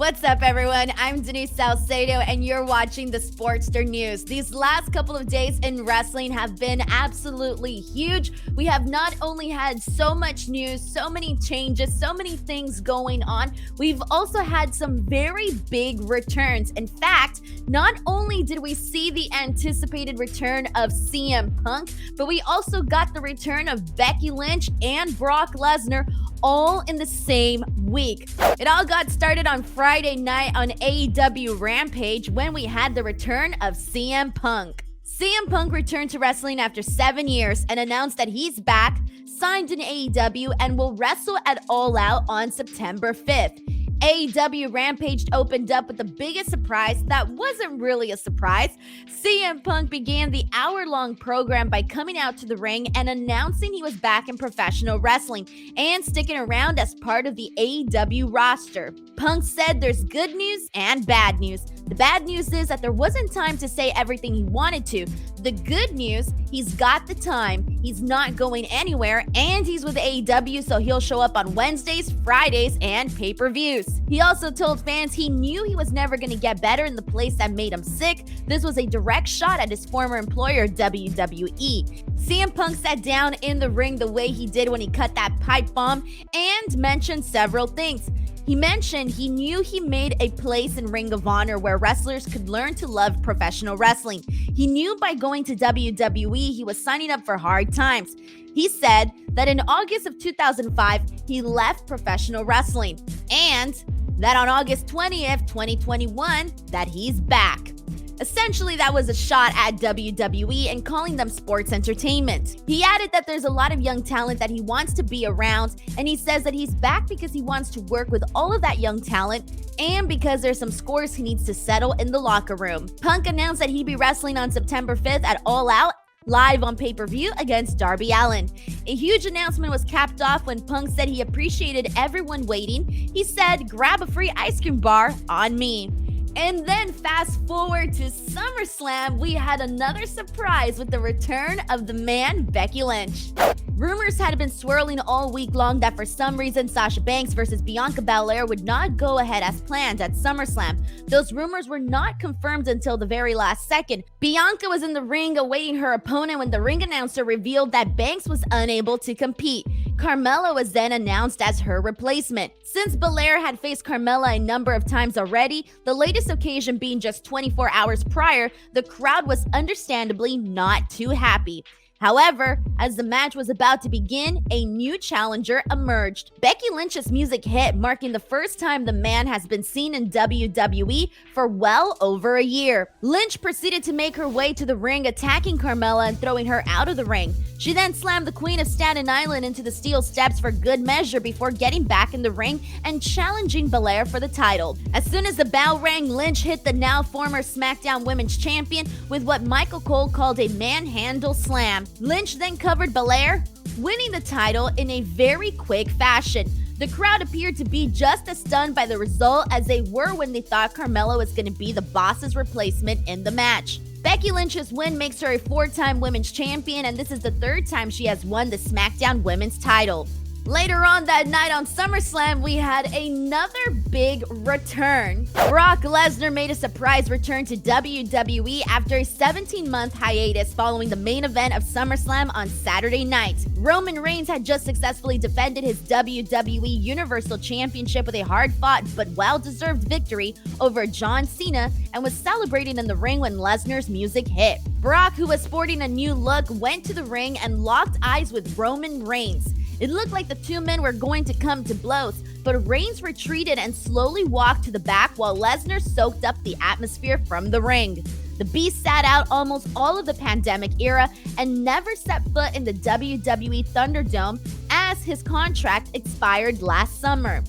What's up, everyone? I'm Denise Salcedo, and you're watching the Sportster News. These last couple of days in wrestling have been absolutely huge. We have not only had so much news, so many changes, so many things going on, we've also had some very big returns. In fact, not only did we see the anticipated return of CM Punk, but we also got the return of Becky Lynch and Brock Lesnar all in the same week. It all got started on Friday night on AEW Rampage when we had the return of CM Punk. CM Punk returned to wrestling after 7 years and announced that he's back, signed in AEW, and will wrestle at All Out on September 5th. AEW Rampage opened up with the biggest surprise that wasn't really a surprise. CM Punk began the hour-long program by coming out to the ring and announcing he was back in professional wrestling and sticking around as part of the AEW roster. Punk said there's good news and bad news. The bad news is that there wasn't time to say everything he wanted to. The good news, he's got the time, he's not going anywhere, and he's with AEW, so he'll show up on Wednesdays, Fridays, and pay-per-views. He also told fans he knew he was never going to get better in the place that made him sick. This was a direct shot at his former employer, WWE. CM Punk sat down in the ring the way he did when he cut that pipe bomb and mentioned several things. He mentioned he knew he made a place in Ring of Honor where wrestlers could learn to love professional wrestling. He knew by going to WWE he was signing up for hard times. He said that in August of 2005, he left professional wrestling, and that on August 20th, 2021, that he's back. Essentially, that was a shot at WWE and calling them sports entertainment. He added that there's a lot of young talent that he wants to be around, and he says that he's back because he wants to work with all of that young talent and because there's some scores he needs to settle in the locker room. Punk announced that he'd be wrestling on September 5th at All Out, live on pay-per-view against Darby Allin. A huge announcement was capped off when Punk said he appreciated everyone waiting. He said, "Grab a free ice cream bar on me." And then fast forward to Summerslam, we had another surprise with the return of the man, Becky Lynch. Rumors had been swirling all week long that for some reason Sasha Banks versus Bianca Belair would not go ahead as planned at SummerSlam. Those rumors were not confirmed until the very last second. Bianca was in the ring awaiting her opponent when the ring announcer revealed that Banks was unable to compete. Carmella was then announced as her replacement. Since Belair had faced Carmella a number of times already, the latest occasion being just 24 hours prior, the crowd was understandably not too happy. However, as the match was about to begin, a new challenger emerged. Becky Lynch's music hit, marking the first time the man has been seen in WWE for well over a year. Lynch proceeded to make her way to the ring, attacking Carmella and throwing her out of the ring. She then slammed the Queen of Staten Island into the steel steps for good measure before getting back in the ring and challenging Belair for the title. As soon as the bell rang, Lynch hit the now former SmackDown Women's Champion with what Michael Cole called a manhandle slam. Lynch then covered Belair, winning the title in a very quick fashion. The crowd appeared to be just as stunned by the result as they were when they thought Carmella was going to be the boss's replacement in the match. Becky Lynch's win makes her a 4-time women's champion, and this is the 3rd time she has won the SmackDown Women's title. Later on that night on SummerSlam, we had another big return. Brock Lesnar made a surprise return to WWE after a 17-month hiatus following the main event of SummerSlam on Saturday night. Roman Reigns had just successfully defended his WWE Universal Championship with a hard-fought but well-deserved victory over John Cena and was celebrating in the ring when Lesnar's music hit. Brock, who was sporting a new look, went to the ring and locked eyes with Roman Reigns. It looked like the two men were going to come to blows, but Reigns retreated and slowly walked to the back while Lesnar soaked up the atmosphere from the ring. The Beast sat out almost all of the pandemic era and never set foot in the WWE Thunderdome as his contract expired last summer.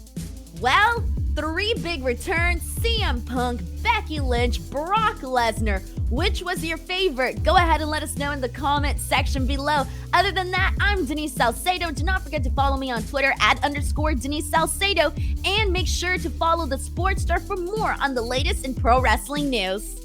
Well, 3 big returns: CM Punk, Becky Lynch, Brock Lesnar. Which was your favorite? Go ahead and let us know in the comment section below. Other than that, I'm Denise Salcedo. Do not forget to follow me on Twitter @_Denise Salcedo, and make sure to follow the Sportster for more on the latest in pro wrestling news.